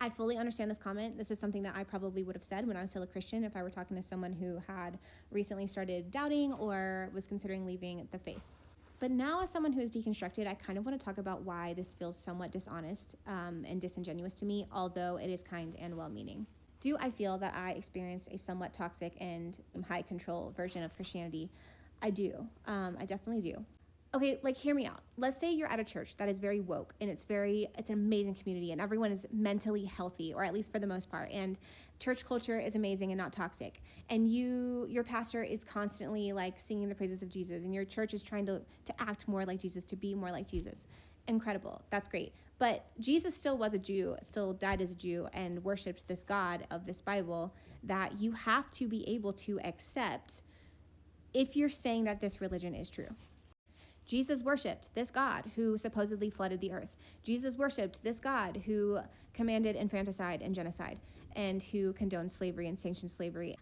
I fully understand this comment. This is something that I probably would have said when I was still a Christian if I were talking to someone who had recently started doubting or was considering leaving the faith. But now, as someone who is deconstructed, I kind of want to talk about why this feels somewhat dishonest and disingenuous to me, although it is kind and well-meaning. Do I feel that I experienced a somewhat toxic and high control version of Christianity? I do. I definitely do. Okay, like, hear me out. Let's say you're at a church that is very woke and it's an amazing community and everyone is mentally healthy, or at least for the most part, and church culture is amazing and not toxic, and your pastor is constantly like singing the praises of Jesus, and your church is trying to act more like Jesus, to be more like Jesus. Incredible. That's great. But Jesus still was a Jew, still died as a Jew, and worshiped this God of this Bible that you have to be able to accept if you're saying that this religion is true. Jesus worshipped this God who supposedly flooded the earth. Jesus worshipped this God who commanded infanticide and genocide, and who condones slavery and sanctions slavery,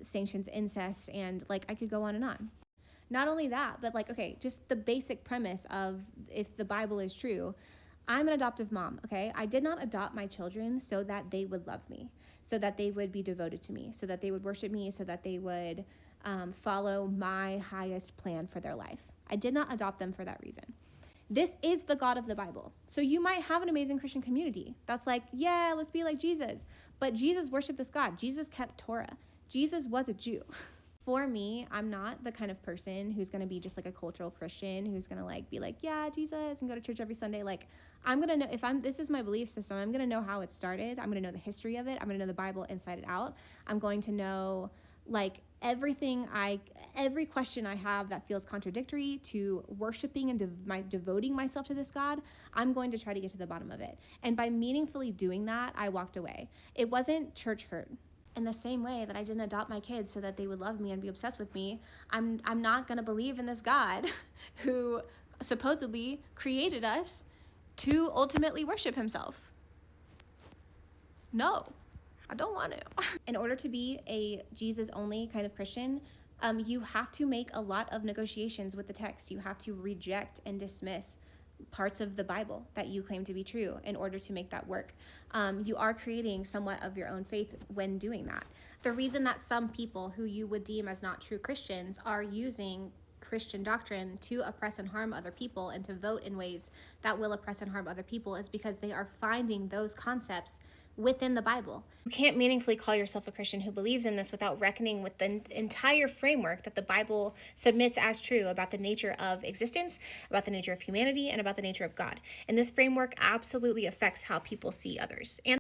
sanctions incest, and like I could go on and on. Not only that, but like, okay, just the basic premise of if the Bible is true, I'm an adoptive mom, okay? I did not adopt my children so that they would love me, so that they would be devoted to me, so that they would worship me, so that they would follow my highest plan for their life. I did not adopt them for that reason. This is the God of the Bible. So you might have an amazing Christian community that's like, yeah, let's be like Jesus. But Jesus worshiped this God. Jesus kept Torah. Jesus was a Jew. For me, I'm not the kind of person who's going to be just like a cultural Christian who's going to like be like, yeah, Jesus, and go to church every Sunday. Like, I'm going to know, this is my belief system, I'm going to know how it started. I'm going to know the history of it. I'm going to know the Bible inside and out. I'm going to know like every question I have that feels contradictory to worshiping and devoting myself to this God, I'm going to try to get to the bottom of it. And by meaningfully doing that, I walked away. It wasn't church hurt. In the same way that I didn't adopt my kids so that they would love me and be obsessed with me, I'm not going to believe in this God who supposedly created us to ultimately worship himself. No. I don't want to. In order to be a Jesus-only kind of Christian, you have to make a lot of negotiations with the text. You have to reject and dismiss parts of the Bible that you claim to be true in order to make that work. You are creating somewhat of your own faith when doing that. The reason that some people who you would deem as not true Christians are using Christian doctrine to oppress and harm other people and to vote in ways that will oppress and harm other people is because they are finding those concepts within the Bible. You can't meaningfully call yourself a Christian who believes in this without reckoning with the entire framework that the Bible submits as true about the nature of existence, about the nature of humanity, and about the nature of God. And this framework absolutely affects how people see others. And